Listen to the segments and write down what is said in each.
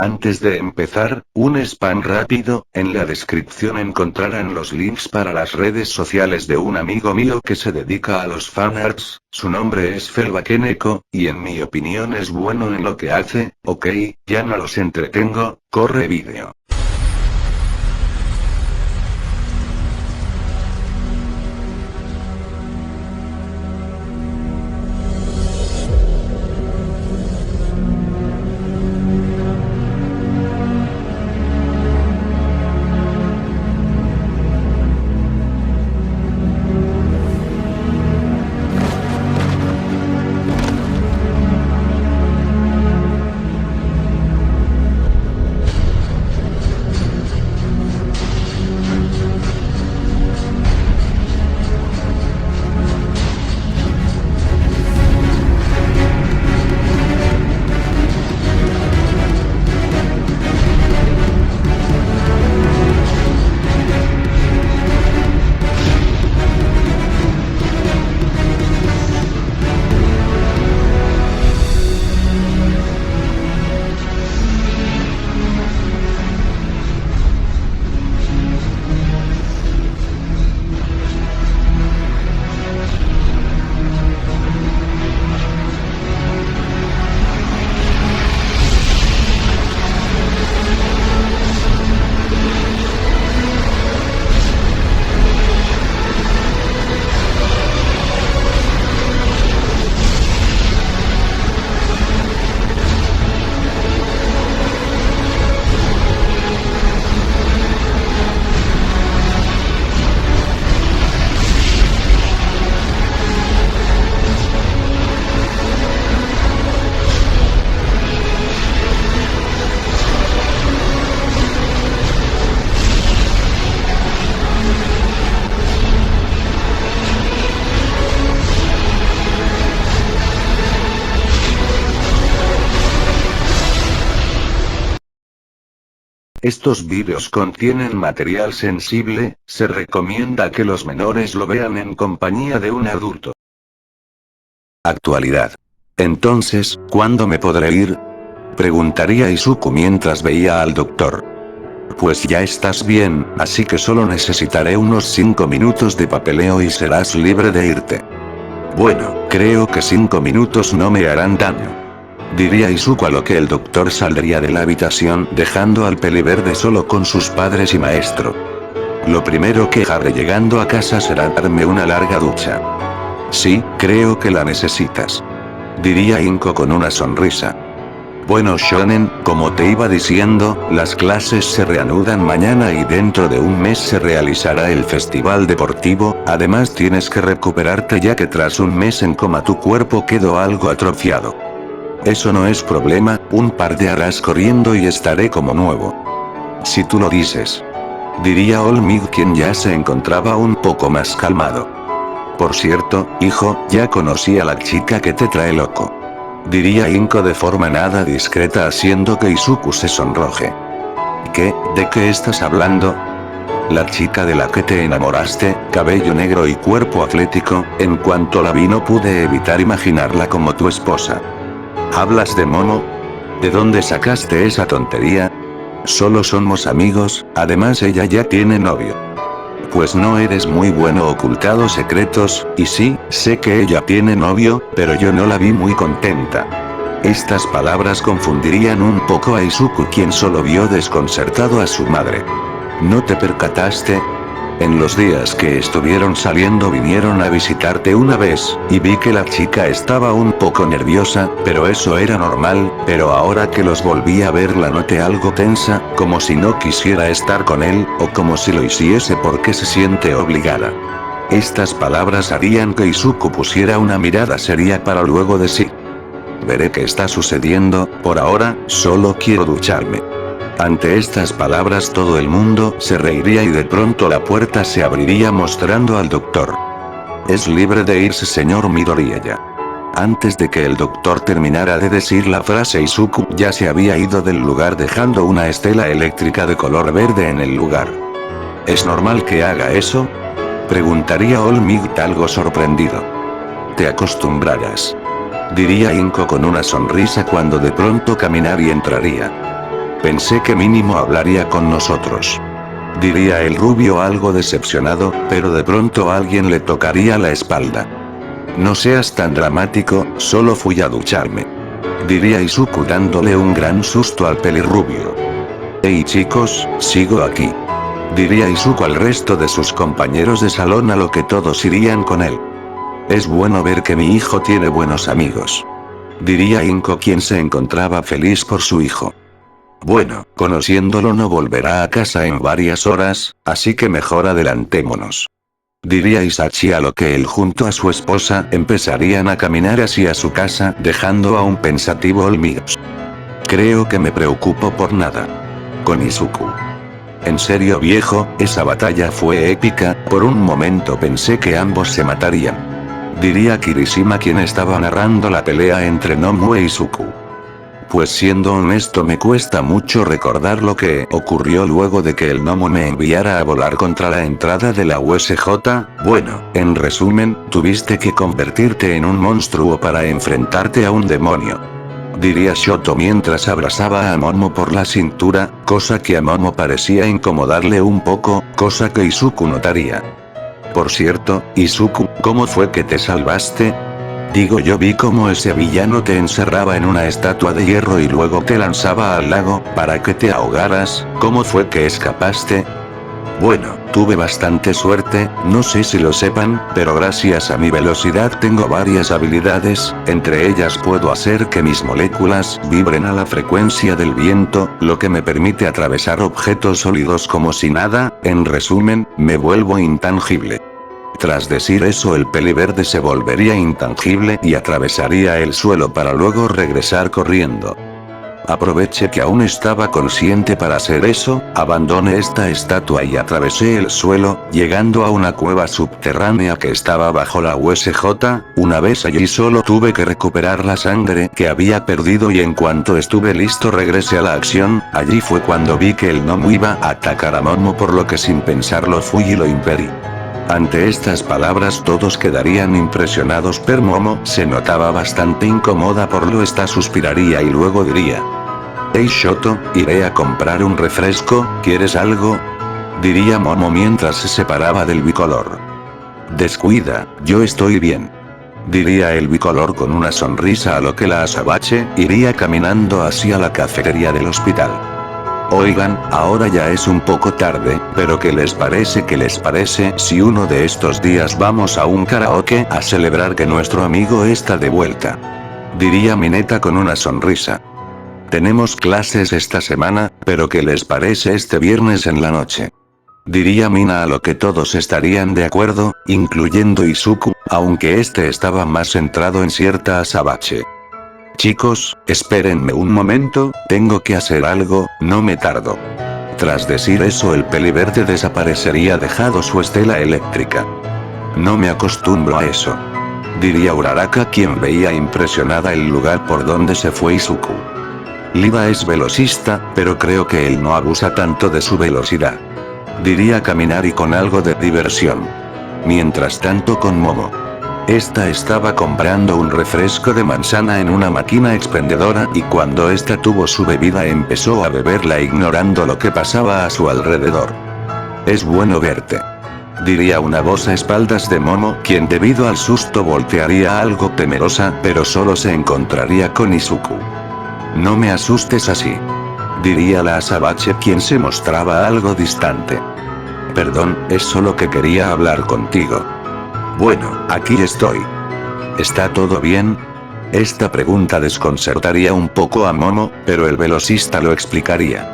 Antes de empezar, un spam rápido, en la descripción encontrarán los links para las redes sociales de un amigo mío que se dedica a los fanarts, su nombre es Felvakeneko, y en mi opinión es bueno en lo que hace. Ok, ya no los entretengo, corre vídeo. Estos vídeos contienen material sensible, se recomienda que los menores lo vean en compañía de un adulto. Actualidad. Entonces, ¿cuándo me podré ir? Preguntaría Izuku mientras veía al doctor. Pues ya estás bien, así que solo necesitaré unos 5 minutos de papeleo y serás libre de irte. Bueno, creo que 5 minutos no me harán daño. Diría Izuku, a lo que el doctor saldría de la habitación dejando al peliverde solo con sus padres y maestro. Lo primero que haré llegando a casa será darme una larga ducha. Sí, creo que la necesitas. Diría Inko con una sonrisa. Bueno Shonen, como te iba diciendo, las clases se reanudan mañana y dentro de un mes se realizará el festival deportivo, además tienes que recuperarte ya que tras un mes en coma tu cuerpo quedó algo atrofiado. Eso no es problema, un par de horas corriendo y estaré como nuevo. Si tú lo dices. Diría Olmig, quien ya se encontraba un poco más calmado. Por cierto, hijo, ya conocí a la chica que te trae loco. Diría Inko de forma nada discreta haciendo que Izuku se sonroje. ¿Qué? ¿De qué estás hablando? La chica de la que te enamoraste, cabello negro y cuerpo atlético, en cuanto la vi no pude evitar imaginarla como tu esposa. ¿Hablas de Momo? ¿De dónde sacaste esa tontería? Solo somos amigos, además ella ya tiene novio. Pues no eres muy bueno ocultando secretos, y sí, sé que ella tiene novio, pero yo no la vi muy contenta. Estas palabras confundirían un poco a Izuku, quien solo vio desconcertado a su madre. ¿No te percataste? En los días que estuvieron saliendo vinieron a visitarte una vez, y vi que la chica estaba un poco nerviosa, pero eso era normal, pero ahora que los volví a ver la noté algo tensa, como si no quisiera estar con él, o como si lo hiciese porque se siente obligada. Estas palabras harían que Izuku pusiera una mirada seria para luego decir: veré qué está sucediendo, por ahora, solo quiero ducharme. Ante estas palabras todo el mundo se reiría y de pronto la puerta se abriría mostrando al doctor. Es libre de irse, señor Midoriya. Antes de que el doctor terminara de decir la frase, Izuku ya se había ido del lugar dejando una estela eléctrica de color verde en el lugar. ¿Es normal que haga eso? Preguntaría Olmig algo sorprendido. Te acostumbrarás. Diría Inko con una sonrisa cuando de pronto caminar y entraría. Pensé que mínimo hablaría con nosotros. Diría el rubio algo decepcionado, pero de pronto alguien le tocaría la espalda. No seas tan dramático, solo fui a ducharme. Diría Izuku dándole un gran susto al pelirrubio. Hey chicos, sigo aquí. Diría Izuku al resto de sus compañeros de salón, a lo que todos irían con él. Es bueno ver que mi hijo tiene buenos amigos. Diría Inko, quien se encontraba feliz por su hijo. Bueno, conociéndolo no volverá a casa en varias horas, así que mejor adelantémonos. Diría Isachi, a lo que él junto a su esposa empezarían a caminar hacia su casa, dejando a un pensativo Olmigos. Creo que me preocupo por nada. Con Izuku. En serio viejo, esa batalla fue épica, por un momento pensé que ambos se matarían. Diría Kirishima, quien estaba narrando la pelea entre Nomu e Izuku. Pues siendo honesto me cuesta mucho recordar lo que ocurrió luego de que el Nomu me enviara a volar contra la entrada de la USJ. Bueno, en resumen, tuviste que convertirte en un monstruo para enfrentarte a un demonio. Diría Shoto mientras abrazaba a Momo por la cintura, cosa que a Momo parecía incomodarle un poco, cosa que Izuku notaría. Por cierto, Izuku, ¿cómo fue que te salvaste? Digo, yo vi cómo ese villano te encerraba en una estatua de hierro y luego te lanzaba al lago, para que te ahogaras. ¿Cómo fue que escapaste? Bueno, tuve bastante suerte, no sé si lo sepan, pero gracias a mi velocidad tengo varias habilidades, entre ellas puedo hacer que mis moléculas vibren a la frecuencia del viento, lo que me permite atravesar objetos sólidos como si nada. En resumen, me vuelvo intangible. Tras decir eso, el peliverde se volvería intangible y atravesaría el suelo para luego regresar corriendo. Aproveché que aún estaba consciente para hacer eso, abandoné esta estatua y atravesé el suelo, llegando a una cueva subterránea que estaba bajo la USJ. Una vez allí solo tuve que recuperar la sangre que había perdido y en cuanto estuve listo regresé a la acción. Allí fue cuando vi que el Nomu iba a atacar a Momo, por lo que sin pensarlo fui y lo impedí. Ante estas palabras todos quedarían impresionados, pero Momo se notaba bastante incómoda por lo esta, suspiraría y luego diría: Hey Shoto, iré a comprar un refresco, ¿quieres algo? Diría Momo mientras se separaba del bicolor. Descuida, yo estoy bien. Diría el bicolor con una sonrisa, a lo que la azabache iría caminando hacia la cafetería del hospital. Oigan, ahora ya es un poco tarde, pero ¿qué les parece si uno de estos días vamos a un karaoke a celebrar que nuestro amigo está de vuelta? Diría Mineta con una sonrisa. Tenemos clases esta semana, pero ¿qué les parece este viernes en la noche? Diría Mina, a lo que todos estarían de acuerdo, incluyendo Izuku, aunque este estaba más centrado en cierta azabache. Chicos, espérenme un momento, tengo que hacer algo, no me tardo. Tras decir eso, el peliverde desaparecería dejando su estela eléctrica. No me acostumbro a eso. Diría Uraraka, quien veía impresionada el lugar por donde se fue Izuku. Lida es velocista, pero creo que él no abusa tanto de su velocidad. Diría Kaminari con algo de diversión. Mientras tanto con Momo. Esta estaba comprando un refresco de manzana en una máquina expendedora y cuando esta tuvo su bebida empezó a beberla ignorando lo que pasaba a su alrededor. Es bueno verte. Diría una voz a espaldas de Momo, quien debido al susto voltearía algo temerosa, pero solo se encontraría con Izuku. No me asustes así. Diría la azabache, quien se mostraba algo distante. Perdón, es solo que quería hablar contigo. Bueno, aquí estoy. ¿Está todo bien? Esta pregunta desconcertaría un poco a Momo, pero el velocista lo explicaría.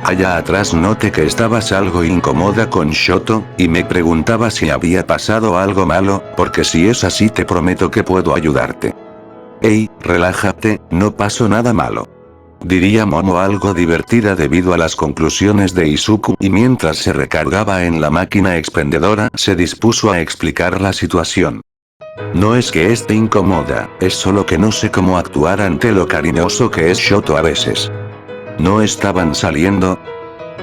Allá atrás noté que estabas algo incómoda con Shoto, y me preguntaba si había pasado algo malo, porque si es así te prometo que puedo ayudarte. Hey, relájate, no pasó nada malo. Diría Momo algo divertida debido a las conclusiones de Izuku, y mientras se recargaba en la máquina expendedora se dispuso a explicar la situación. No es que esté incómoda, es solo que no sé cómo actuar ante lo cariñoso que es Shoto a veces. ¿No estaban saliendo?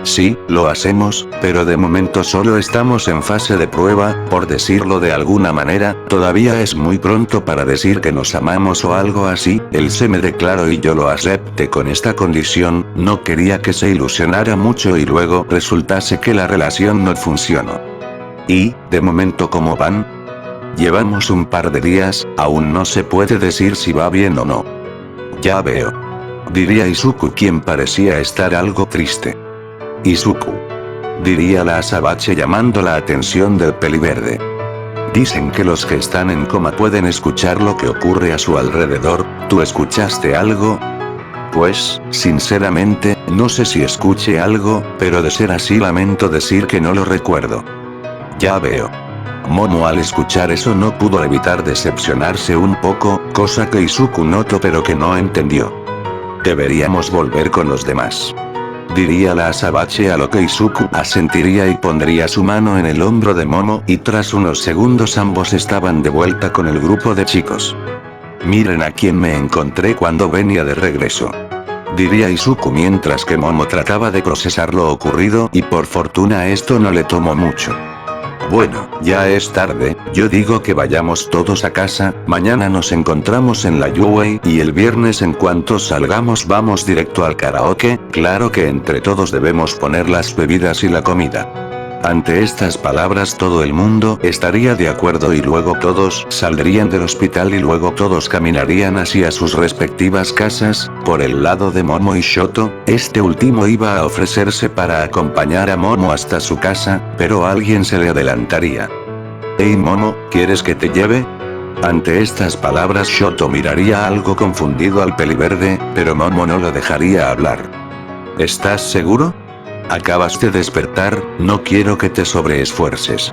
Sí, lo hacemos, pero de momento solo estamos en fase de prueba, por decirlo de alguna manera, todavía es muy pronto para decir que nos amamos o algo así. Él se me declaró y yo lo acepté con esta condición, no quería que se ilusionara mucho y luego resultase que la relación no funcionó. Y, de momento ¿cómo van? Llevamos un par de días, aún no se puede decir si va bien o no. Ya veo. Diría Izuku, quien parecía estar algo triste. Izuku. Diría la Asabache llamando la atención del peliverde. Dicen que los que están en coma pueden escuchar lo que ocurre a su alrededor. ¿Tú escuchaste algo? Pues, sinceramente, no sé si escuché algo, pero de ser así lamento decir que no lo recuerdo. Ya veo. Momo al escuchar eso no pudo evitar decepcionarse un poco, cosa que Izuku notó pero que no entendió. Deberíamos volver con los demás. Diría la Asabache, a lo que Izuku asentiría y pondría su mano en el hombro de Momo, y tras unos segundos ambos estaban de vuelta con el grupo de chicos. Miren a quién me encontré cuando venía de regreso. Diría Izuku mientras que Momo trataba de procesar lo ocurrido y por fortuna esto no le tomó mucho. Bueno, ya es tarde, yo digo que vayamos todos a casa, mañana nos encontramos en la Yuwei y el viernes en cuanto salgamos vamos directo al karaoke, claro que entre todos debemos poner las bebidas y la comida. Ante estas palabras todo el mundo estaría de acuerdo y luego todos saldrían del hospital y luego todos caminarían hacia sus respectivas casas. Por el lado de Momo y Shoto, este último iba a ofrecerse para acompañar a Momo hasta su casa, pero alguien se le adelantaría. «Hey Momo, ¿quieres que te lleve?». Ante estas palabras Shoto miraría algo confundido al peliverde, pero Momo no lo dejaría hablar. «¿Estás seguro? Acabas de despertar, no quiero que te sobreesfuerces.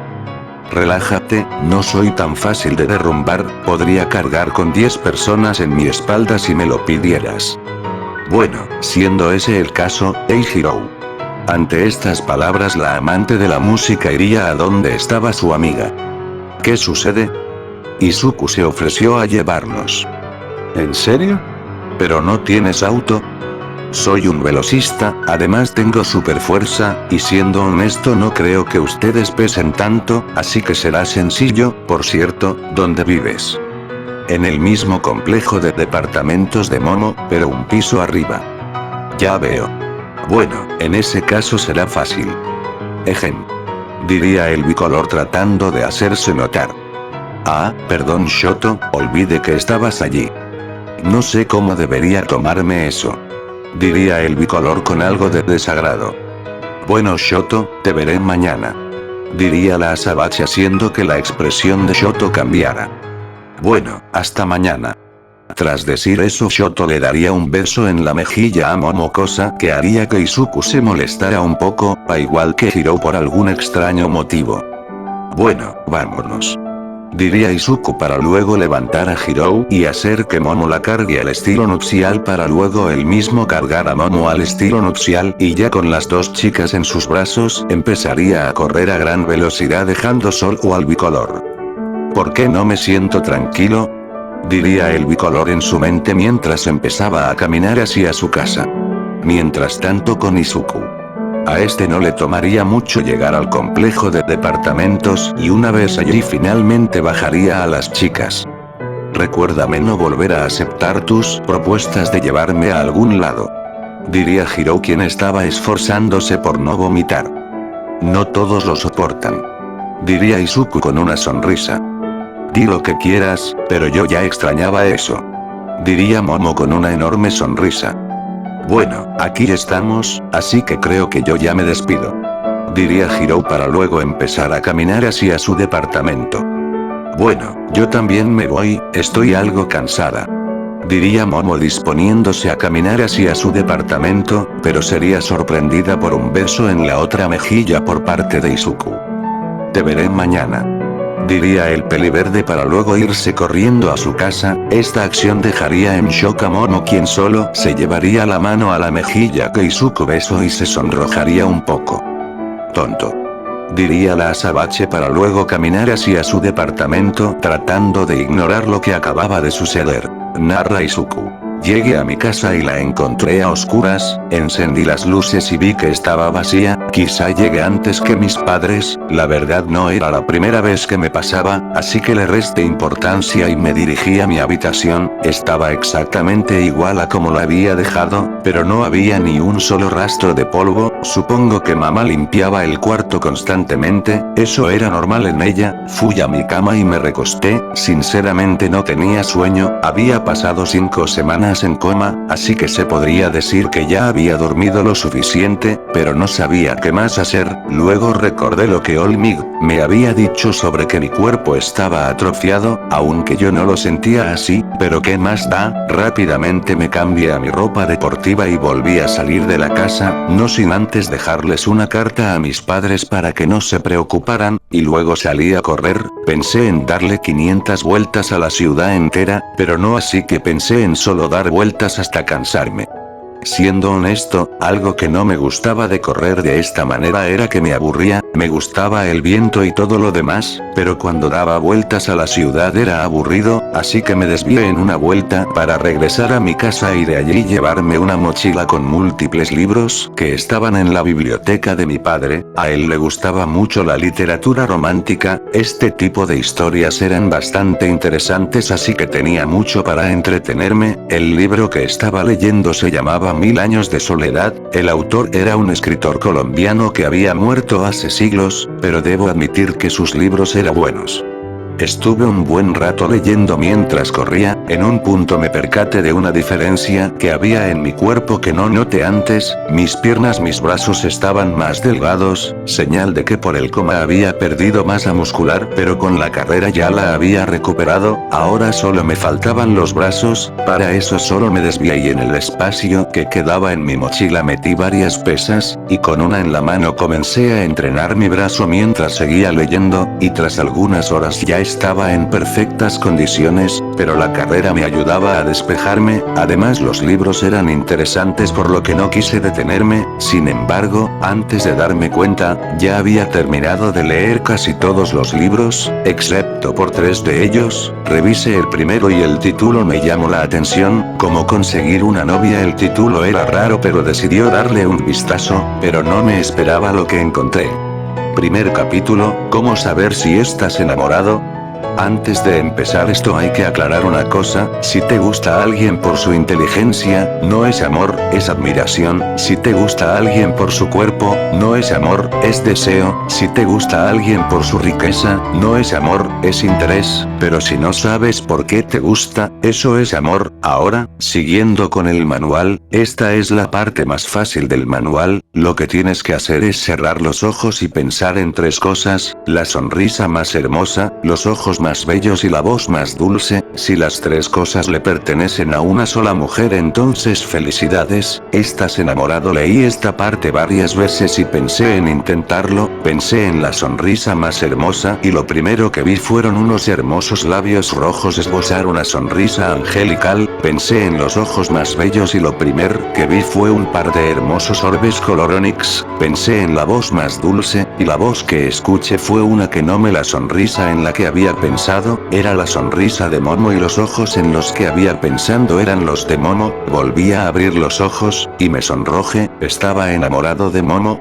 Relájate, no soy tan fácil de derrumbar, podría cargar con 10 personas en mi espalda si me lo pidieras». Bueno, siendo ese el caso, Eijiro. Ante estas palabras la amante de la música iría a donde estaba su amiga. ¿Qué sucede? Izuku se ofreció a llevarnos. ¿En serio? ¿Pero no tienes auto? Soy un velocista, además tengo super fuerza, y siendo honesto no creo que ustedes pesen tanto, así que será sencillo. Por cierto, ¿dónde vives? En el mismo complejo de departamentos de Momo, pero un piso arriba. Ya veo. Bueno, en ese caso será fácil. Ejem. Diría el bicolor tratando de hacerse notar. Ah, perdón Shoto, olvidé que estabas allí. No sé cómo debería tomarme eso. Diría el bicolor con algo de desagrado. Bueno Shoto, te veré mañana. Diría la Asabache haciendo que la expresión de Shoto cambiara. Bueno, hasta mañana. Tras decir eso Shoto le daría un beso en la mejilla a Momo, cosa que haría que Izuku se molestara un poco, a igual que Hiro por algún extraño motivo. Bueno, vámonos. Diría Izuku para luego levantar a Hiro y hacer que Momo la cargue al estilo nupcial para luego él mismo cargar a Momo al estilo nupcial y ya con las dos chicas en sus brazos empezaría a correr a gran velocidad dejando solo al bicolor. ¿Por qué no me siento tranquilo? Diría el bicolor en su mente mientras empezaba a caminar hacia su casa. Mientras tanto con Izuku. A este no le tomaría mucho llegar al complejo de departamentos y una vez allí finalmente bajaría a las chicas. Recuérdame no volver a aceptar tus propuestas de llevarme a algún lado. Diría Hiro quien estaba esforzándose por no vomitar. No todos lo soportan. Diría Izuku con una sonrisa. Di lo que quieras, pero yo ya extrañaba eso. Diría Momo con una enorme sonrisa. Bueno, aquí estamos, así que creo que yo ya me despido. Diría Hiro para luego empezar a caminar hacia su departamento. Bueno, yo también me voy, estoy algo cansada. Diría Momo disponiéndose a caminar hacia su departamento, pero sería sorprendida por un beso en la otra mejilla por parte de Izuku. Te veré mañana. Diría el peliverde para luego irse corriendo a su casa. Esta acción dejaría en shock a Momo quien solo se llevaría la mano a la mejilla que Izuku besó y se sonrojaría un poco. Tonto. Diría la Asabache para luego caminar hacia su departamento tratando de ignorar lo que acababa de suceder. Narra Izuku. Llegué a mi casa y la encontré a oscuras, encendí las luces y vi que estaba vacía, quizá llegué antes que mis padres, la verdad no era la primera vez que me pasaba, así que le resté importancia y me dirigí a mi habitación, estaba exactamente igual a como la había dejado, pero no había ni un solo rastro de polvo, supongo que mamá limpiaba el cuarto constantemente, eso era normal en ella, fui a mi cama y me recosté, sinceramente no tenía sueño, había pasado 5 semanas en coma, así que se podría decir que ya había dormido lo suficiente, pero no sabía qué más hacer, luego recordé lo que Olmig me había dicho sobre que mi cuerpo estaba atrofiado, aunque yo no lo sentía así, pero qué más da, rápidamente me cambié a mi ropa deportiva y volví a salir de la casa, no sin antes dejarles una carta a mis padres para que no se preocuparan, y luego salí a correr, pensé en darle 500 vueltas a la ciudad entera, pero no así que pensé en solo dar vueltas hasta cansarme. Siendo honesto, algo que no me gustaba de correr de esta manera era que me aburría, me gustaba el viento y todo lo demás, pero cuando daba vueltas a la ciudad era aburrido, así que me desvié en una vuelta para regresar a mi casa y de allí llevarme una mochila con múltiples libros que estaban en la biblioteca de mi padre, a él le gustaba mucho la literatura romántica, este tipo de historias eran bastante interesantes así que tenía mucho para entretenerme, el libro que estaba leyendo se llamaba 1000 años de soledad, el autor era un escritor colombiano que había muerto hace siglos, pero debo admitir que sus libros eran buenos. Estuve un buen rato leyendo mientras corría, en un punto me percaté de una diferencia que había en mi cuerpo que no noté antes, mis piernas, mis brazos estaban más delgados, señal de que por el coma había perdido masa muscular, pero con la carrera ya la había recuperado, ahora solo me faltaban los brazos, para eso solo me desvié y en el espacio que quedaba en mi mochila metí varias pesas, y con una en la mano comencé a entrenar mi brazo mientras seguía leyendo, y tras algunas horas ya estaba en perfectas condiciones, pero la carrera me ayudaba a despejarme, además los libros eran interesantes por lo que no quise detenerme, sin embargo, antes de darme cuenta, ya había terminado de leer casi todos los libros, excepto por 3 de ellos, revisé el primero y el título me llamó la atención, cómo conseguir una novia, el título era raro pero decidió darle un vistazo, pero no me esperaba lo que encontré. Primer capítulo, ¿cómo saber si estás enamorado? Antes de empezar esto hay que aclarar una cosa, si te gusta a alguien por su inteligencia, no es amor, es admiración, si te gusta a alguien por su cuerpo, no es amor, es deseo, si te gusta a alguien por su riqueza, no es amor, es interés, pero si no sabes por qué te gusta, eso es amor. Ahora, siguiendo con el manual, esta es la parte más fácil del manual, lo que tienes que hacer es cerrar los ojos y pensar en 3 cosas, la sonrisa más hermosa, los ojos más bellos y la voz más dulce, si las 3 cosas le pertenecen a una sola mujer entonces felicidades, estás enamorado. Leí esta parte varias veces y pensé en intentarlo, pensé en la sonrisa más hermosa y lo primero que vi fueron unos hermosos labios rojos esbozar una sonrisa angelical, pensé en los ojos más bellos y lo primer que vi fue un par de hermosos orbes color onix, pensé en la voz más dulce, y la voz que escuché fue una que no me la sonrisa en la que había pensado era la sonrisa de Momo y los ojos en los que había pensado eran los de Momo, volví a abrir los ojos, y me sonrojé, estaba enamorado de Momo.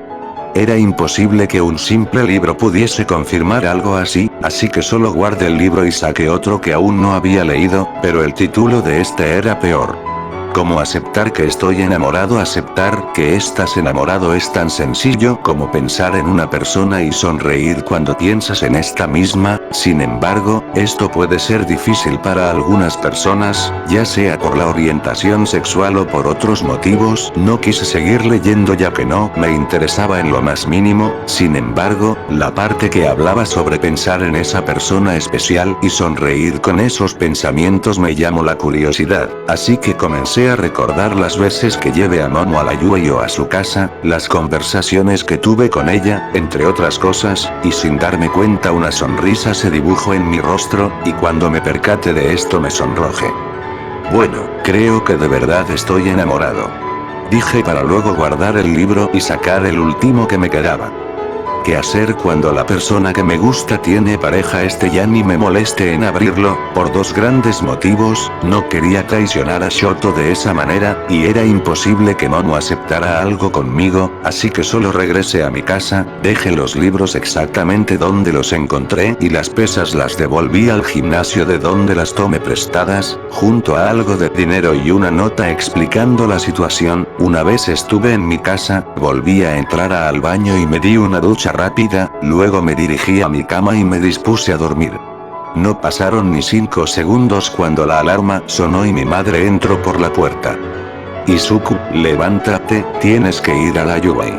Era imposible que un simple libro pudiese confirmar algo así, así que solo guardé el libro y saqué otro que aún no había leído, pero el título de este era peor. ¿Cómo aceptar que estoy enamorado? Aceptar que estás enamorado es tan sencillo como pensar en una persona y sonreír cuando piensas en esta misma, sin embargo, esto puede ser difícil para algunas personas, ya sea por la orientación sexual o por otros motivos. No quise seguir leyendo ya que no me interesaba en lo más mínimo, sin embargo, la parte que hablaba sobre pensar en esa persona especial y sonreír con esos pensamientos me llamó la curiosidad, así que comencé a recordar las veces que llevé a Momo a la lluvia o a su casa, las conversaciones que tuve con ella, entre otras cosas, y sin darme cuenta una sonrisa se dibujó en mi rostro, y cuando me percaté de esto me sonrojé. Bueno, creo que de verdad estoy enamorado. Dije para luego guardar el libro y sacar el último que me quedaba. qué hacer cuando la persona que me gusta tiene pareja. Ya ni me moleste en abrirlo, por dos grandes motivos: no quería traicionar a Shoto de esa manera, y era imposible que Momo aceptara algo conmigo, así que solo regresé a mi casa, dejé los libros exactamente donde los encontré y las pesas las devolví al gimnasio de donde las tomé prestadas, junto a algo de dinero y una nota explicando la situación. Una vez estuve en mi casa, volví a entrar al baño y me di una ducha rápida, luego me dirigí a mi cama y me dispuse a dormir. No pasaron ni 5 segundos cuando la alarma sonó y mi madre entró por la puerta. Izuku, levántate, tienes que ir a la Yuwei.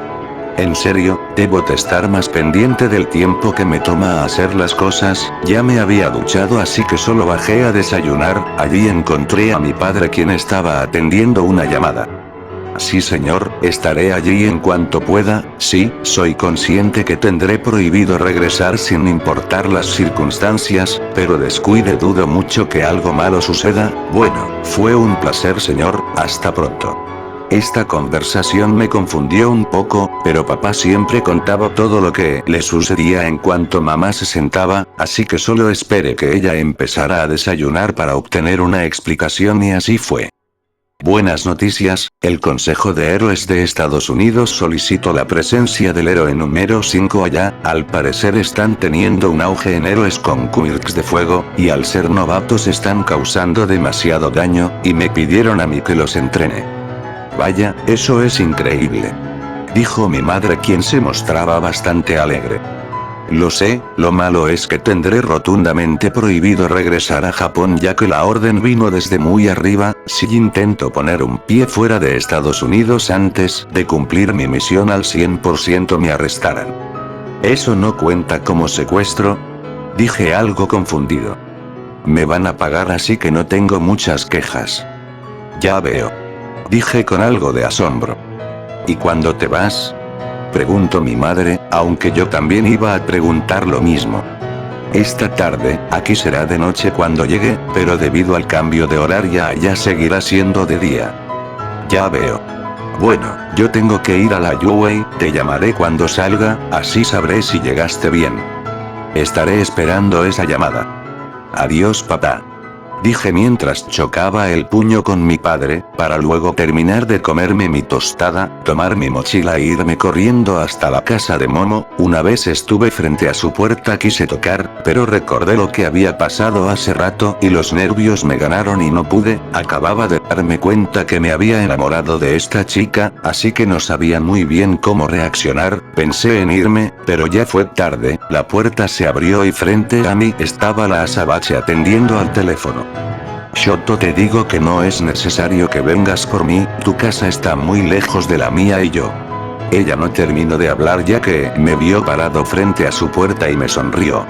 En serio, debo de estar más pendiente del tiempo que me toma hacer las cosas. Ya me había duchado, así que solo bajé a desayunar. Allí encontré a mi padre, quien estaba atendiendo una llamada. Sí señor, estaré allí en cuanto pueda. Sí, soy consciente que tendré prohibido regresar sin importar las circunstancias, pero descuide, dudo mucho que algo malo suceda. Bueno, fue un placer señor, hasta pronto. Esta conversación me confundió un poco, pero papá siempre contaba todo lo que le sucedía en cuanto mamá se sentaba, así que solo esperé que ella empezara a desayunar para obtener una explicación, y así fue. Buenas noticias, el Consejo de Héroes de Estados Unidos solicitó la presencia del héroe número 5 allá. Al parecer están teniendo un auge en héroes con quirks de fuego, y al ser novatos están causando demasiado daño, y me pidieron a mí que los entrene. Vaya, eso es increíble, dijo mi madre, quien se mostraba bastante alegre. Lo sé, lo malo es que tendré rotundamente prohibido regresar a Japón, ya que la orden vino desde muy arriba. Si intento poner un pie fuera de Estados Unidos antes de cumplir mi misión al 100% me arrestarán. ¿Eso no cuenta como secuestro?, dije algo confundido. Me van a pagar, así que no tengo muchas quejas. Ya veo, dije con algo de asombro. ¿Y cuándo te vas?, preguntó mi madre, aunque yo también iba a preguntar lo mismo. Esta tarde, aquí será de noche cuando llegue, pero debido al cambio de horario allá seguirá siendo de día. Ya veo. Bueno, yo tengo que ir a la Yuwei, te llamaré cuando salga, así sabré si llegaste bien. Estaré esperando esa llamada. Adiós papá, dije mientras chocaba el puño con mi padre, para luego terminar de comerme mi tostada, tomar mi mochila e irme corriendo hasta la casa de Momo. Una vez estuve frente a su puerta quise tocar, pero recordé lo que había pasado hace rato y los nervios me ganaron y no pude. Acababa de darme cuenta que me había enamorado de esta chica, así que no sabía muy bien cómo reaccionar. Pensé en irme, pero ya fue tarde. La puerta se abrió y frente a mí estaba la Asabache atendiendo al teléfono. Shoto, te digo que no es necesario que vengas por mí, tu casa está muy lejos de la mía y yo. Ella no terminó de hablar ya que me vio parado frente a su puerta y me sonrió.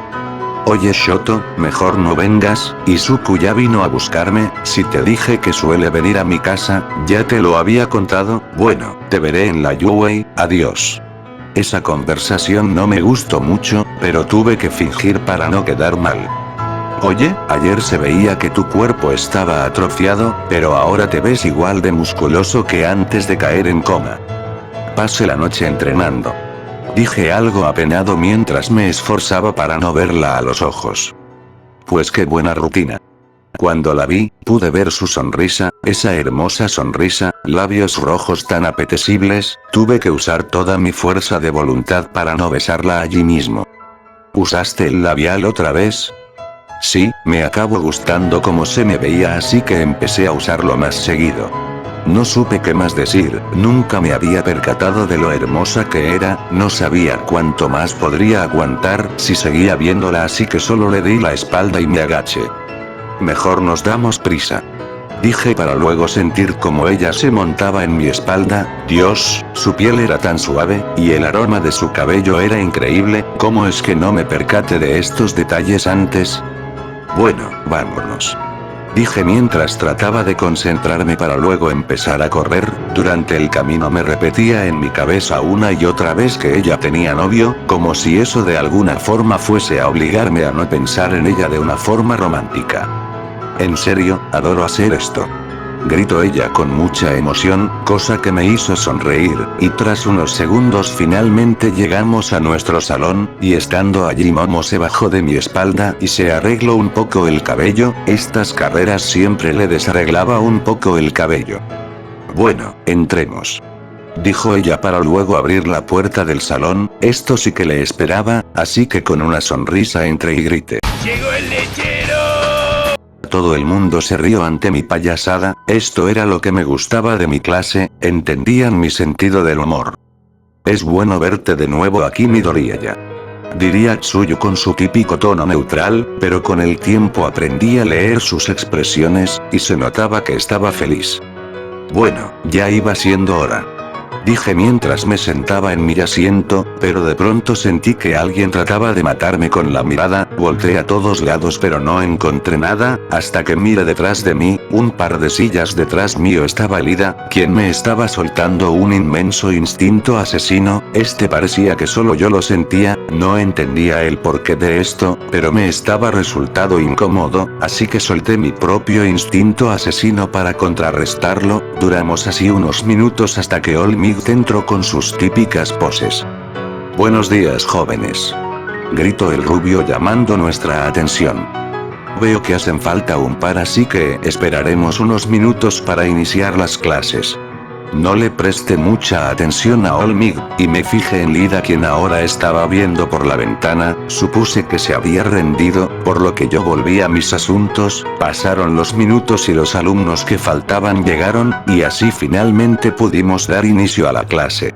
Oye Shoto, mejor no vengas, Izuku ya vino a buscarme. Si te dije que suele venir a mi casa, ya te lo había contado. Bueno, te veré en la Yuwei, adiós. Esa conversación no me gustó mucho, pero tuve que fingir para no quedar mal. Oye, ayer se veía que tu cuerpo estaba atrofiado, pero ahora te ves igual de musculoso que antes de caer en coma. Pasé la noche entrenando, dije algo apenado mientras me esforzaba para no verla a los ojos. Pues qué buena rutina. Cuando la vi, pude ver su sonrisa, esa hermosa sonrisa, labios rojos tan apetecibles. Tuve que usar toda mi fuerza de voluntad para no besarla allí mismo. ¿Usaste el labial otra vez? Sí, me acabó gustando cómo se me veía, así que empecé a usarlo más seguido. No supe qué más decir, nunca me había percatado de lo hermosa que era, no sabía cuánto más podría aguantar si seguía viéndola, así que solo le di la espalda y me agaché. Mejor nos damos prisa, dije para luego sentir cómo ella se montaba en mi espalda. Dios, su piel era tan suave, y el aroma de su cabello era increíble. ¿Cómo es que no me percaté de estos detalles antes? Bueno, vámonos, dije mientras trataba de concentrarme para luego empezar a correr. Durante el camino me repetía en mi cabeza una y otra vez que ella tenía novio, como si eso de alguna forma fuese a obligarme a no pensar en ella de una forma romántica. En serio, adoro hacer esto. Gritó ella con mucha emoción, cosa que me hizo sonreír, y tras unos segundos finalmente llegamos a nuestro salón, y estando allí Momo se bajó de mi espalda y se arregló un poco el cabello. Estas carreras siempre le desarreglaba un poco el cabello. Bueno, entremos, dijo ella para luego abrir la puerta del salón. Esto sí que le esperaba, así que con una sonrisa entré y grité: ¡Llegó el lechero! Todo el mundo se rió ante mi payasada. Esto era lo que me gustaba de mi clase, entendían mi sentido del humor. Es bueno verte de nuevo aquí, Midoriya, diría Tsuyu con su típico tono neutral, pero con el tiempo aprendí a leer sus expresiones, y se notaba que estaba feliz. Bueno, ya iba siendo hora, dije mientras me sentaba en mi asiento, pero de pronto sentí que alguien trataba de matarme con la mirada. Volteé a todos lados pero no encontré nada, hasta que miré detrás de mí. Un par de sillas detrás mío estaba Lida, quien me estaba soltando un inmenso instinto asesino. Este parecía que solo yo lo sentía, no entendía el porqué de esto, pero me estaba resultando incómodo, así que solté mi propio instinto asesino para contrarrestarlo. Duramos así unos minutos hasta que All Might entró con sus típicas poses. Buenos días, jóvenes, gritó el rubio llamando nuestra atención. Veo que hacen falta un par, así que esperaremos unos minutos para iniciar las clases. No le presté mucha atención a All Might, y me fijé en Lida, quien ahora estaba viendo por la ventana. Supuse que se había rendido, por lo que yo volví a mis asuntos. Pasaron los minutos y los alumnos que faltaban llegaron, y así finalmente pudimos dar inicio a la clase.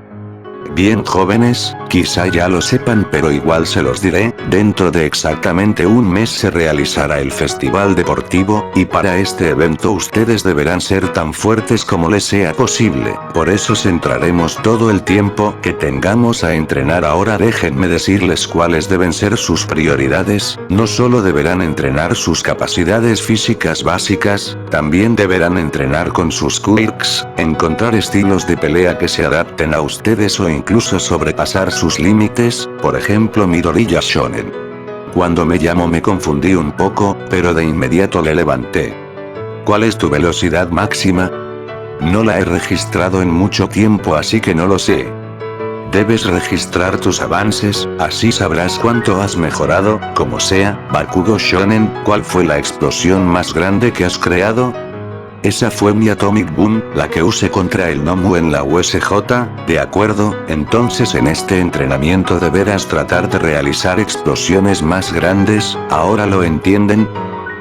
Bien, jóvenes, quizá ya lo sepan, pero igual se los diré. Dentro de exactamente un mes se realizará el festival deportivo, y para este evento ustedes deberán ser tan fuertes como les sea posible. Por eso centraremos todo el tiempo que tengamos a entrenar. Ahora déjenme decirles cuáles deben ser sus prioridades. No solo deberán entrenar sus capacidades físicas básicas, también deberán entrenar con sus quirks, encontrar estilos de pelea que se adapten a ustedes o incluso sobrepasar sus límites, por ejemplo Midoriya Shonen. Cuando me llamó me confundí un poco, pero de inmediato le levanté. ¿Cuál es tu velocidad máxima? No la he registrado en mucho tiempo, así que no lo sé. Debes registrar tus avances, así sabrás cuánto has mejorado. Como sea, Bakugo Shonen, ¿cuál fue la explosión más grande que has creado? Esa fue mi Atomic Boom, la que usé contra el Nomu en la USJ. De acuerdo, entonces en este entrenamiento deberás tratar de realizar explosiones más grandes. ¿Ahora lo entienden?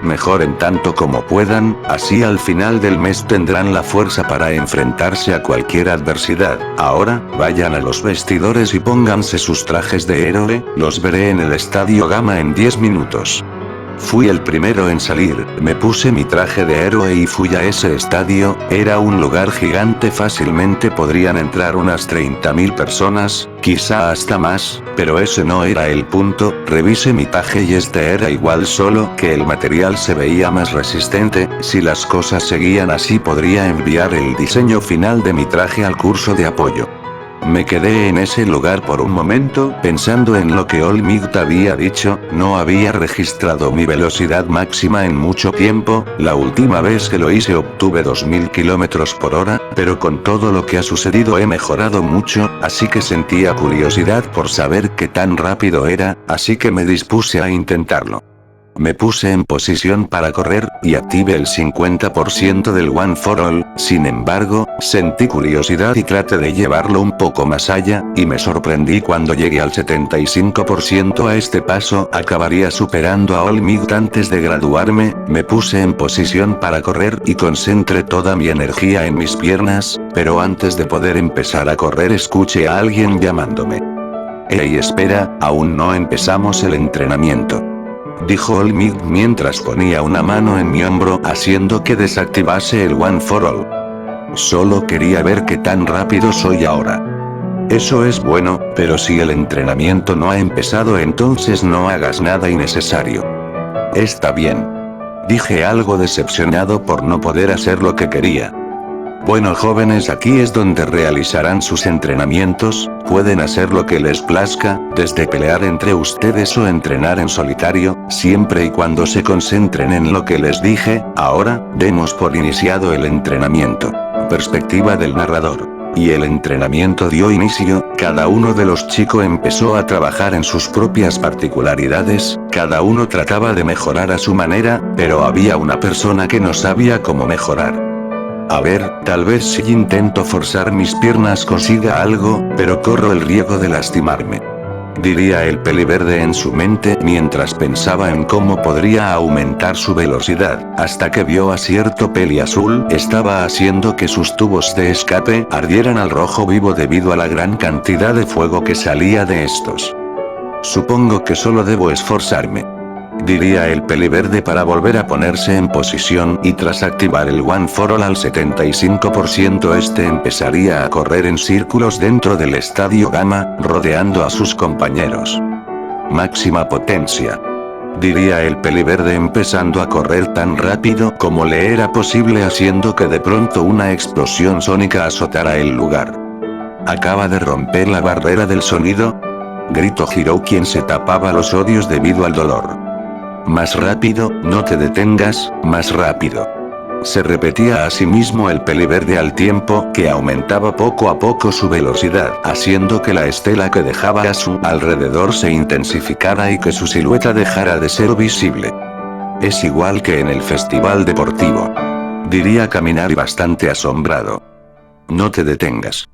Mejoren tanto como puedan, así al final del mes tendrán la fuerza para enfrentarse a cualquier adversidad. Ahora, vayan a los vestidores y pónganse sus trajes de héroe. Los veré en el Estadio Gama en 10 minutos. Fui el primero en salir, me puse mi traje de héroe y fui a ese estadio. Era un lugar gigante, fácilmente podrían entrar unas 30.000 personas, quizá hasta más, pero ese no era el punto. Revisé mi traje y este era igual, solo que el material se veía más resistente. Si las cosas seguían así podría enviar el diseño final de mi traje al curso de apoyo. Me quedé en ese lugar por un momento, pensando en lo que All Might había dicho. No había registrado mi velocidad máxima en mucho tiempo. La última vez que lo hice obtuve 2000 km/h, pero con todo lo que ha sucedido he mejorado mucho, así que sentía curiosidad por saber qué tan rápido era, así que me dispuse a intentarlo. Me puse en posición para correr, y activé el 50% del One for All. Sin embargo, sentí curiosidad y traté de llevarlo un poco más allá, y me sorprendí cuando llegué al 75%. A este paso, acabaría superando a All Might antes de graduarme. Me puse en posición para correr y concentré toda mi energía en mis piernas, pero antes de poder empezar a correr escuché a alguien llamándome. «Hey, espera, aún no empezamos el entrenamiento», dijo All Might mientras ponía una mano en mi hombro haciendo que desactivase el One for All. Solo quería ver qué tan rápido soy ahora. Eso es bueno, pero si el entrenamiento no ha empezado, entonces no hagas nada innecesario. Está bien, dije algo decepcionado por no poder hacer lo que quería. Bueno jóvenes, aquí es donde realizarán sus entrenamientos, pueden hacer lo que les plazca, desde pelear entre ustedes o entrenar en solitario, siempre y cuando se concentren en lo que les dije. Ahora, demos por iniciado el entrenamiento. Perspectiva del narrador. Y el entrenamiento dio inicio, cada uno de los chicos empezó a trabajar en sus propias particularidades, cada uno trataba de mejorar a su manera, pero había una persona que no sabía cómo mejorar. A ver, tal vez si intento forzar mis piernas consiga algo, pero corro el riesgo de lastimarme. Diría el peliverde en su mente mientras pensaba en cómo podría aumentar su velocidad, hasta que vio a cierto peli azul estaba haciendo que sus tubos de escape ardieran al rojo vivo debido a la gran cantidad de fuego que salía de estos. Supongo que solo debo esforzarme. Diría el peliverde para volver a ponerse en posición y tras activar el One for All al 75% este empezaría a correr en círculos dentro del estadio Gamma, rodeando a sus compañeros. Máxima potencia. Diría el peliverde empezando a correr tan rápido como le era posible haciendo que de pronto una explosión sónica azotara el lugar. Acaba de romper la barrera del sonido. Gritó Hiro quien se tapaba los oídos debido al dolor. Más rápido, no te detengas, más rápido. Se repetía a sí mismo el peliverde al tiempo que aumentaba poco a poco su velocidad, haciendo que la estela que dejaba a su alrededor se intensificara y que su silueta dejara de ser visible. Es igual que en el festival deportivo. Diría caminar y bastante asombrado. No te detengas.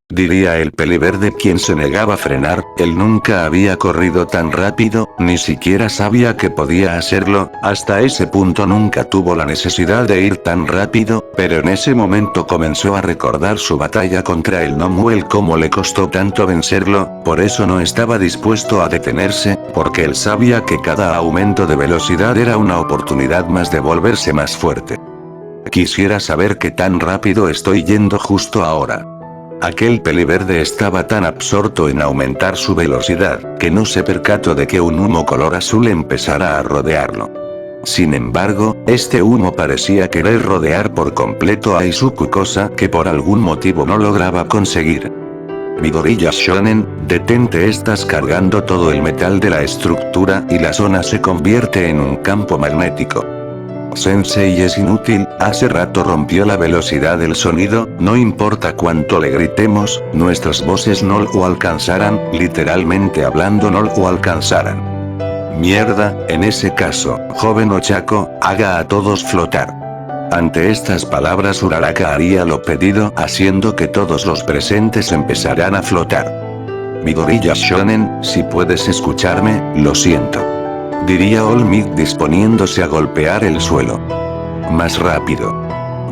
Diría el peliverde quien se negaba a frenar, él nunca había corrido tan rápido, ni siquiera sabía que podía hacerlo, hasta ese punto nunca tuvo la necesidad de ir tan rápido, pero en ese momento comenzó a recordar su batalla contra el Nomuel cómo le costó tanto vencerlo, por eso no estaba dispuesto a detenerse, porque él sabía que cada aumento de velocidad era una oportunidad más de volverse más fuerte. Quisiera saber qué tan rápido estoy yendo justo ahora. Aquel peliverde estaba tan absorto en aumentar su velocidad, que no se percató de que un humo color azul empezara a rodearlo. Sin embargo, este humo parecía querer rodear por completo a Izuku, cosa que por algún motivo no lograba conseguir. Midoriya Shonen, detente, estás cargando todo el metal de la estructura y la zona se convierte en un campo magnético. Sensei es inútil, hace rato rompió la velocidad del sonido, no importa cuánto le gritemos, nuestras voces no lo alcanzarán, literalmente hablando no lo alcanzarán. Mierda, en ese caso, joven Ochako, haga a todos flotar. Ante estas palabras Uraraka haría lo pedido haciendo que todos los presentes empezarán a flotar. Midoriya Shonen, si puedes escucharme, lo siento. Diría All Might disponiéndose a golpear el suelo. Más rápido.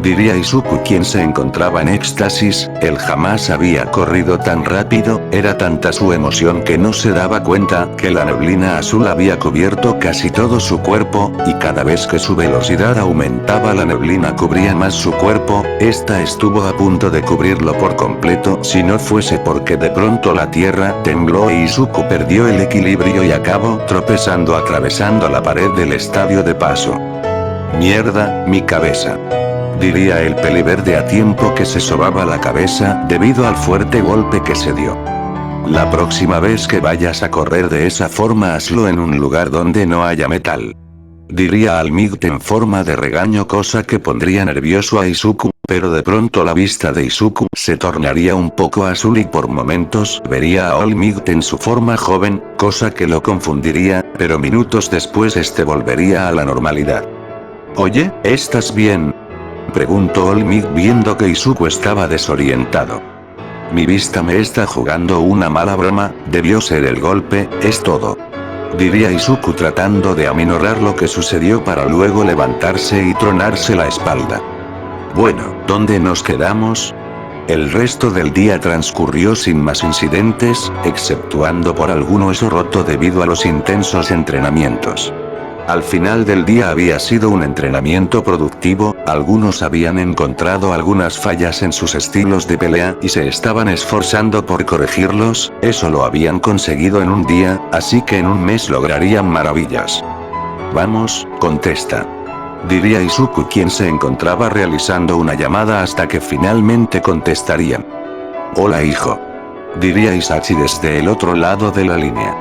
Diría Izuku quien se encontraba en éxtasis, él jamás había corrido tan rápido, era tanta su emoción que no se daba cuenta que la neblina azul había cubierto casi todo su cuerpo, y cada vez que su velocidad aumentaba la neblina cubría más su cuerpo, esta estuvo a punto de cubrirlo por completo si no fuese porque de pronto la tierra tembló e Izuku perdió el equilibrio y acabó tropezando atravesando la pared del estadio de paso. Mierda, mi cabeza. Diría el peliverde a tiempo que se sobaba la cabeza debido al fuerte golpe que se dio. La próxima vez que vayas a correr de esa forma hazlo en un lugar donde no haya metal. Diría All Might en forma de regaño, cosa que pondría nervioso a Izuku, pero de pronto la vista de Izuku se tornaría un poco azul y por momentos vería a All Might en su forma joven, cosa que lo confundiría, pero minutos después este volvería a la normalidad. Oye, ¿estás bien? Preguntó All Might viendo que Izuku estaba desorientado. Mi vista me está jugando una mala broma, debió ser el golpe, es todo. Diría Izuku tratando de aminorar lo que sucedió para luego levantarse y tronarse la espalda. Bueno, ¿dónde nos quedamos? El resto del día transcurrió sin más incidentes, exceptuando por algún hueso roto debido a los intensos entrenamientos. Al final del día había sido un entrenamiento productivo, algunos habían encontrado algunas fallas en sus estilos de pelea y se estaban esforzando por corregirlos, eso lo habían conseguido en un día, así que en un mes lograrían maravillas. Vamos, contesta. diría Izuku, quien se encontraba realizando una llamada hasta que finalmente contestarían. Hola hijo, diría Isachi desde el otro lado de la línea.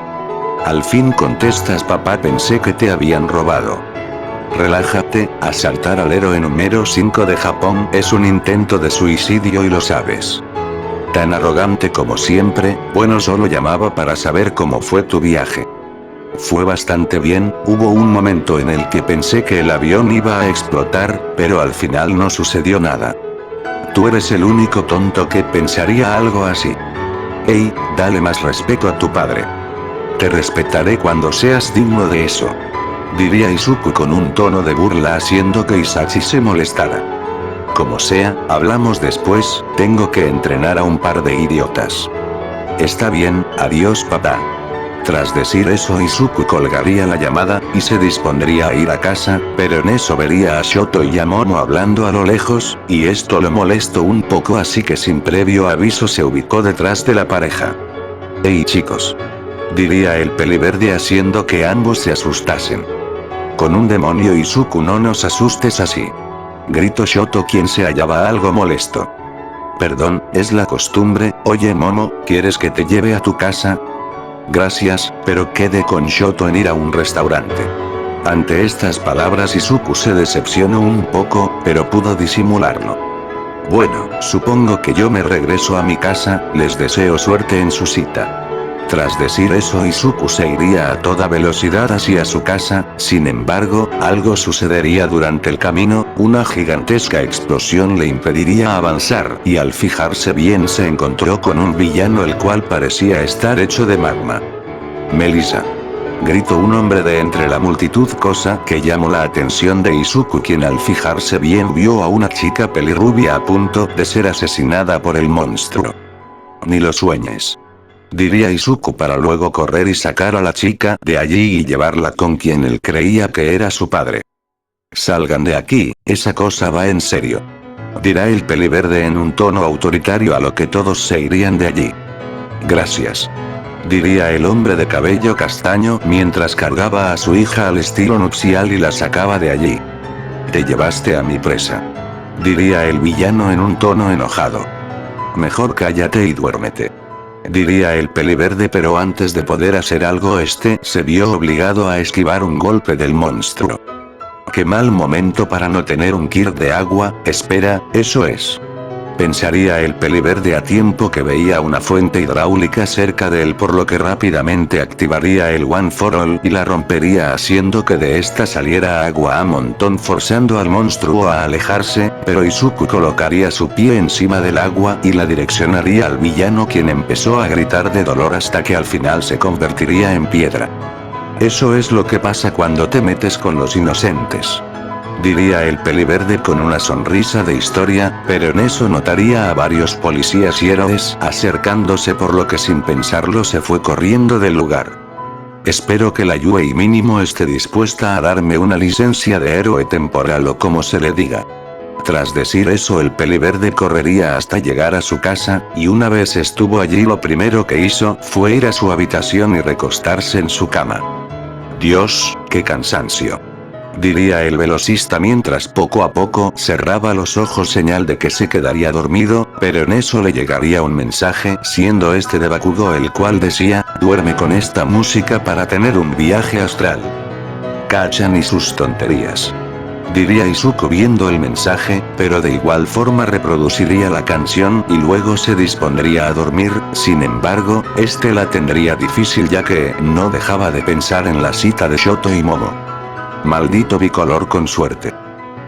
Al fin contestas papá, pensé que te habían robado. Relájate, asaltar al héroe número 5 de Japón es un intento de suicidio y lo sabes. Tan arrogante como siempre, bueno, solo llamaba para saber cómo fue tu viaje. Fue bastante bien, hubo un momento en el que pensé que el avión iba a explotar, pero al final no sucedió nada. Tú eres el único tonto que pensaría algo así. Ey, dale más respeto a tu padre. Te respetaré cuando seas digno de eso, diría Izuku con un tono de burla haciendo que Isachi se molestara. Como sea, hablamos después, tengo que entrenar a un par de idiotas. Está bien, adiós papá. Tras decir eso, Izuku colgaría la llamada, y se dispondría a ir a casa, pero en eso vería a Shoto y a Momo hablando a lo lejos, y esto lo molestó un poco, así que sin previo aviso se ubicó detrás de la pareja. Hey chicos, diría el peliverde haciendo que ambos se asustasen. Con un demonio Izuku, no nos asustes así, gritó Shoto, quien se hallaba algo molesto. Perdón, es la costumbre. Oye Momo, ¿quieres que te lleve a tu casa? Gracias, pero quedé con Shoto en ir a un restaurante. Ante estas palabras Izuku se decepcionó un poco, pero pudo disimularlo. Bueno, supongo que yo me regreso a mi casa, les deseo suerte en su cita. Tras decir eso, Izuku se iría a toda velocidad hacia su casa. Sin embargo, algo sucedería durante el camino, una gigantesca explosión le impediría avanzar, y al fijarse bien se encontró con un villano el cual parecía estar hecho de magma. Melissa, gritó un hombre de entre la multitud, cosa que llamó la atención de Izuku, quien al fijarse bien vio a una chica pelirrubia a punto de ser asesinada por el monstruo. Ni lo sueñes, diría Izuku para luego correr y sacar a la chica de allí y llevarla con quien él creía que era su padre. Salgan de aquí, esa cosa va en serio, dirá el peliverde en un tono autoritario, a lo que todos se irían de allí. Gracias, diría el hombre de cabello castaño mientras cargaba a su hija al estilo nupcial y la sacaba de allí. Te llevaste a mi presa, diría el villano en un tono enojado. Mejor cállate y duérmete, diría el peliverde, pero antes de poder hacer algo se vio obligado a esquivar un golpe del monstruo. Qué mal momento para no tener un kit de agua. Espera, eso es, pensaría el peliverde a tiempo que veía una fuente hidráulica cerca de él, por lo que rápidamente activaría el One for All y la rompería haciendo que de esta saliera agua a montón, forzando al monstruo a alejarse, pero Izuku colocaría su pie encima del agua y la direccionaría al villano, quien empezó a gritar de dolor hasta que al final se convertiría en piedra. Eso es lo que pasa cuando te metes con los inocentes, diría el peliverde con una sonrisa de historia, pero en eso notaría a varios policías y héroes acercándose, por lo que sin pensarlo se fue corriendo del lugar. Espero que la Yui mínimo esté dispuesta a darme una licencia de héroe temporal o como se le diga. Tras decir eso, el peliverde correría hasta llegar a su casa, y una vez estuvo allí lo primero que hizo fue ir a su habitación y recostarse en su cama. Dios, qué cansancio, diría el velocista mientras poco a poco cerraba los ojos, señal de que se quedaría dormido, pero en eso le llegaría un mensaje, siendo este de Bakugo, el cual decía: duerme con esta música para tener un viaje astral. Cachan y sus tonterías, diría Izuku viendo el mensaje, pero de igual forma reproduciría la canción y luego se dispondría a dormir. Sin embargo, la tendría difícil, ya que no dejaba de pensar en la cita de Shoto y Momo. Maldito bicolor con suerte,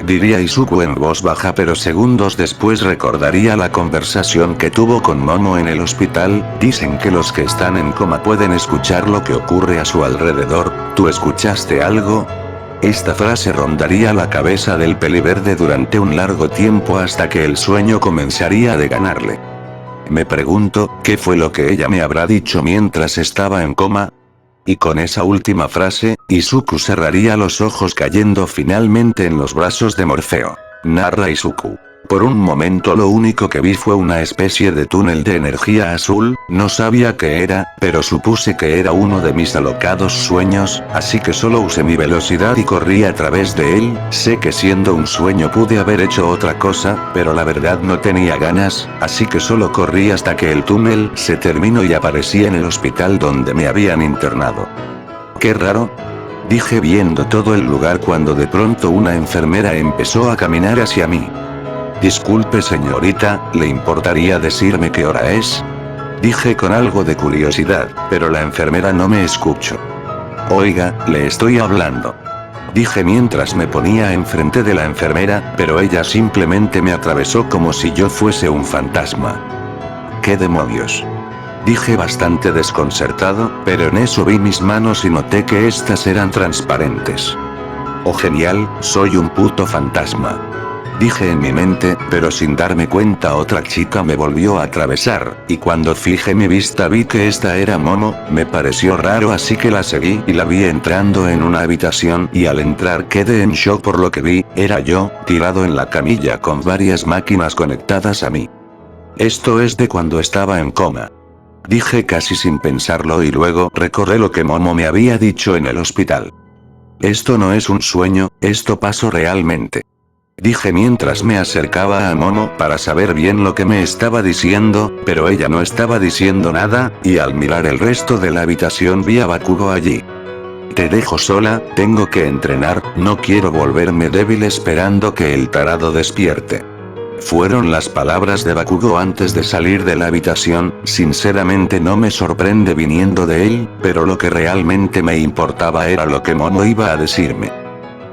diría Izuku en voz baja, pero segundos después recordaría la conversación que tuvo con Momo en el hospital. Dicen que los que están en coma pueden escuchar lo que ocurre a su alrededor. ¿Tú escuchaste algo? Esta frase rondaría la cabeza del peliverde durante un largo tiempo hasta que el sueño comenzaría a ganarle. Me pregunto, ¿qué fue lo que ella me habrá dicho mientras estaba en coma? Y con esa última frase, Izuku cerraría los ojos, cayendo finalmente en los brazos de Morfeo. Narra Izuku. Por un momento lo único que vi fue una especie de túnel de energía azul, no sabía qué era, pero supuse que era uno de mis alocados sueños, así que solo usé mi velocidad y corrí a través de él. Sé que siendo un sueño pude haber hecho otra cosa, pero la verdad no tenía ganas, así que solo corrí hasta que el túnel se terminó y aparecí en el hospital donde me habían internado. Qué raro, dije viendo todo el lugar cuando de pronto una enfermera empezó a caminar hacia mí. Disculpe señorita, ¿le importaría decirme qué hora es? Dije con algo de curiosidad, pero la enfermera no me escuchó. Oiga, le estoy hablando. Dije mientras me ponía enfrente de la enfermera, pero ella simplemente me atravesó como si yo fuese un fantasma. ¿Qué demonios? Dije bastante desconcertado, pero en eso vi mis manos y noté que estas eran transparentes. Oh genial, soy un puto fantasma. Dije en mi mente, pero sin darme cuenta otra chica me volvió a atravesar, y cuando fijé mi vista vi que esta era Momo. Me pareció raro así que la seguí y la vi entrando en una habitación y al entrar quedé en shock por lo que vi. Era yo, tirado en la camilla con varias máquinas conectadas a mí. Esto es de cuando estaba en coma. Dije casi sin pensarlo y luego recordé lo que Momo me había dicho en el hospital. Esto no es un sueño, esto pasó realmente. Dije mientras me acercaba a Momo para saber bien lo que me estaba diciendo, pero ella no estaba diciendo nada, y al mirar el resto de la habitación vi a Bakugo allí. Te dejo sola, tengo que entrenar, no quiero volverme débil esperando que el tarado despierte. Fueron las palabras de Bakugo antes de salir de la habitación. Sinceramente no me sorprende viniendo de él, pero lo que realmente me importaba era lo que Momo iba a decirme.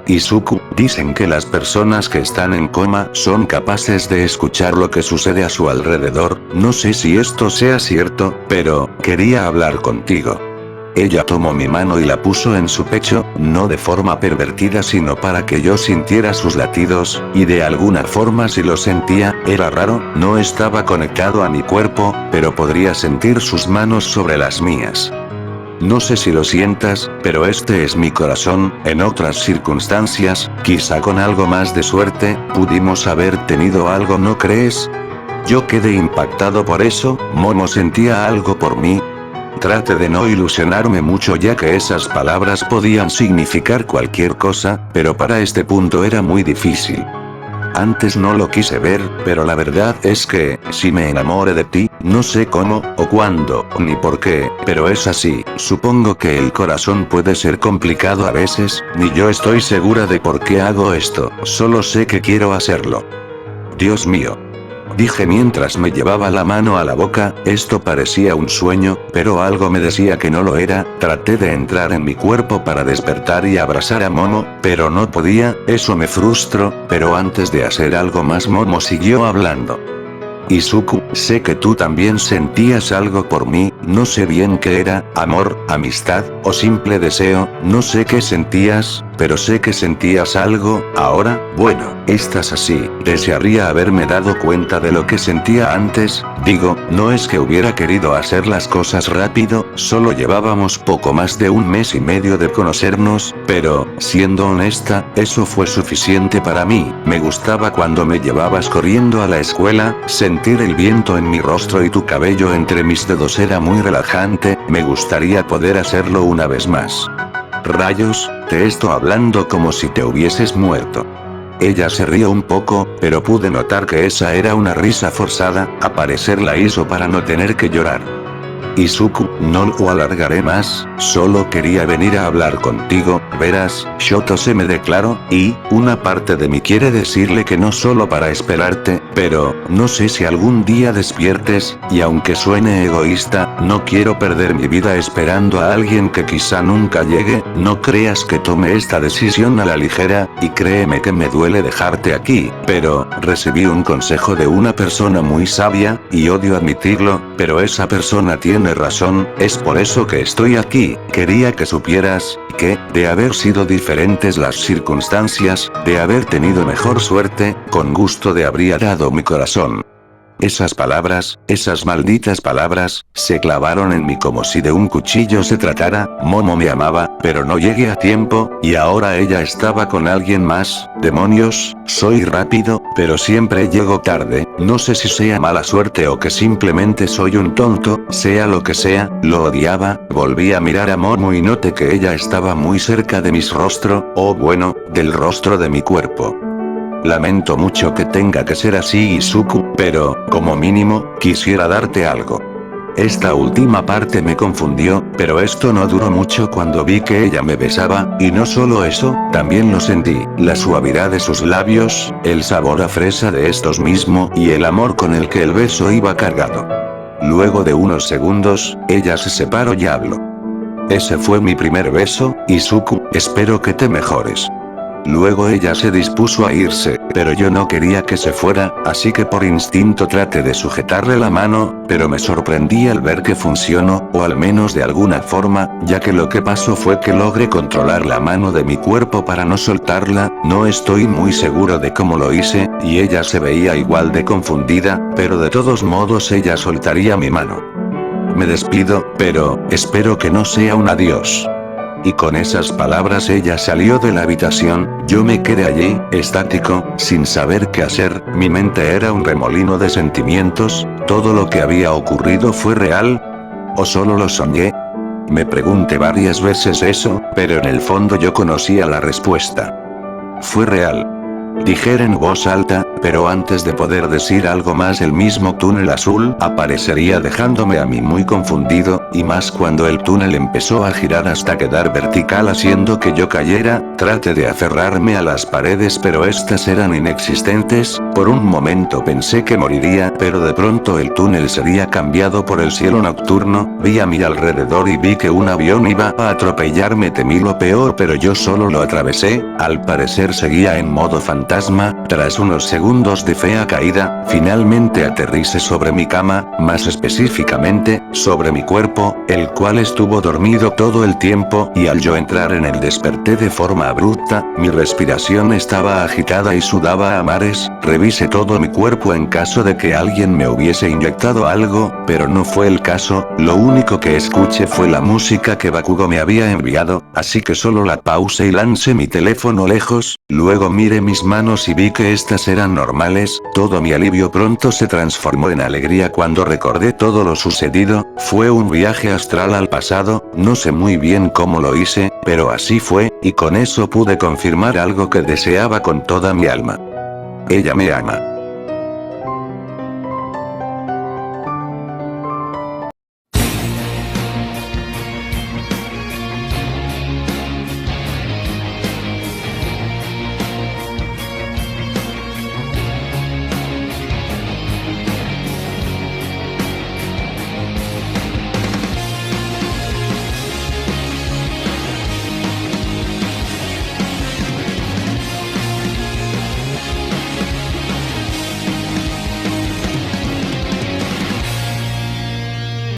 Izuku, dicen que las personas que están en coma son capaces de escuchar lo que sucede a su alrededor. No sé si esto sea cierto, pero quería hablar contigo. Ella tomó mi mano y la puso en su pecho, no de forma pervertida sino para que yo sintiera sus latidos, y de alguna forma si lo sentía. Era raro, no estaba conectado a mi cuerpo, pero podría sentir sus manos sobre las mías. No sé si lo sientas, pero este es mi corazón. En otras circunstancias, quizá con algo más de suerte, pudimos haber tenido algo, ¿no crees? Yo quedé impactado por eso. Momo sentía algo por mí. Trate de no ilusionarme mucho ya que esas palabras podían significar cualquier cosa, pero para este punto era muy difícil. Antes no lo quise ver, pero la verdad es que, si me enamoré de ti, no sé cómo, o cuándo, ni por qué, pero es así. Supongo que el corazón puede ser complicado a veces, ni yo estoy segura de por qué hago esto, solo sé que quiero hacerlo. Dios mío. Dije mientras me llevaba la mano a la boca. Esto parecía un sueño, pero algo me decía que no lo era. Traté de entrar en mi cuerpo para despertar y abrazar a Momo, pero no podía. Eso me frustró, pero antes de hacer algo más Momo siguió hablando. Izuku, sé que tú también sentías algo por mí, no sé bien qué era, amor, amistad, o simple deseo, no sé qué sentías, pero sé que sentías algo. Ahora, bueno, estás así. Desearía haberme dado cuenta de lo que sentía antes. Digo, no es que hubiera querido hacer las cosas rápido, solo llevábamos poco más de un mes y medio de conocernos, pero, siendo honesta, eso fue suficiente para mí. Me gustaba cuando me llevabas corriendo a la escuela, sentir el viento en mi rostro y tu cabello entre mis dedos era muy relajante. Me gustaría poder hacerlo una vez más. Rayos, te estoy hablando como si te hubieses muerto. Ella se rió un poco, pero pude notar que esa era una risa forzada. Al parecer la hizo para no tener que llorar. Izuku, no lo alargaré más, solo quería venir a hablar contigo. Verás, Shoto se me declaró, y una parte de mí quiere decirle que no solo para esperarte, pero no sé si algún día despiertes, y aunque suene egoísta, no quiero perder mi vida esperando a alguien que quizá nunca llegue. No creas que tome esta decisión a la ligera, y créeme que me duele dejarte aquí, pero recibí un consejo de una persona muy sabia, y odio admitirlo, pero esa persona tiene razón. Es por eso que estoy aquí. Quería que supieras que, de haber sido diferentes las circunstancias, de haber tenido mejor suerte, con gusto te habría dado mi corazón. Esas palabras, esas malditas palabras, se clavaron en mí como si de un cuchillo se tratara. Momo me amaba, pero no llegué a tiempo, y ahora ella estaba con alguien más. Demonios, soy rápido, pero siempre llego tarde. No sé si sea mala suerte o que simplemente soy un tonto, sea lo que sea, lo odiaba. Volví a mirar a Momo y noté que ella estaba muy cerca de mi rostro, o bueno, del rostro de mi cuerpo. Lamento mucho que tenga que ser así, Izuku, pero, como mínimo, quisiera darte algo. Esta última parte me confundió, pero esto no duró mucho cuando vi que ella me besaba, y no solo eso, también lo sentí, la suavidad de sus labios, el sabor a fresa de estos mismo, y el amor con el que el beso iba cargado. Luego de unos segundos, ella se separó y habló. Ese fue mi primer beso, Izuku, espero que te mejores. Luego ella se dispuso a irse, pero yo no quería que se fuera, así que por instinto traté de sujetarle la mano, pero me sorprendí al ver que funcionó, o al menos de alguna forma, ya que lo que pasó fue que logré controlar la mano de mi cuerpo para no soltarla. No estoy muy seguro de cómo lo hice, y ella se veía igual de confundida, pero de todos modos ella soltaría mi mano. Me despido, pero, espero que no sea un adiós. Y con esas palabras ella salió de la habitación, yo me quedé allí, estático, sin saber qué hacer, mi mente era un remolino de sentimientos. ¿Todo lo que había ocurrido fue real? ¿O solo lo soñé? Me pregunté varias veces eso, pero en el fondo yo conocía la respuesta. Fue real. Dije en voz alta, pero antes de poder decir algo más el mismo túnel azul aparecería dejándome a mí muy confundido, y más cuando el túnel empezó a girar hasta quedar vertical haciendo que yo cayera. Traté de aferrarme a las paredes pero estas eran inexistentes. Por un momento pensé que moriría, pero de pronto el túnel sería cambiado por el cielo nocturno. Vi a mi alrededor y vi que un avión iba a atropellarme. Temí lo peor pero yo solo lo atravesé, al parecer seguía en modo fantasma. Tras unos segundos de fea caída, finalmente aterricé sobre mi cama, más específicamente, sobre mi cuerpo, el cual estuvo dormido todo el tiempo, y al yo entrar en él desperté de forma abrupta, mi respiración estaba agitada y sudaba a mares. Revisé todo mi cuerpo en caso de que alguien me hubiese inyectado algo, pero no fue el caso. Lo único que escuché fue la música que Bakugo me había enviado, así que solo la pausé y lancé mi teléfono lejos. Luego miré mis manos y vi que estas eran normales. Todo mi alivio pronto se transformó en alegría cuando recordé todo lo sucedido. Fue un viaje astral al pasado, no sé muy bien cómo lo hice, pero así fue, y con eso pude confirmar algo que deseaba con toda mi alma. Ella me ama.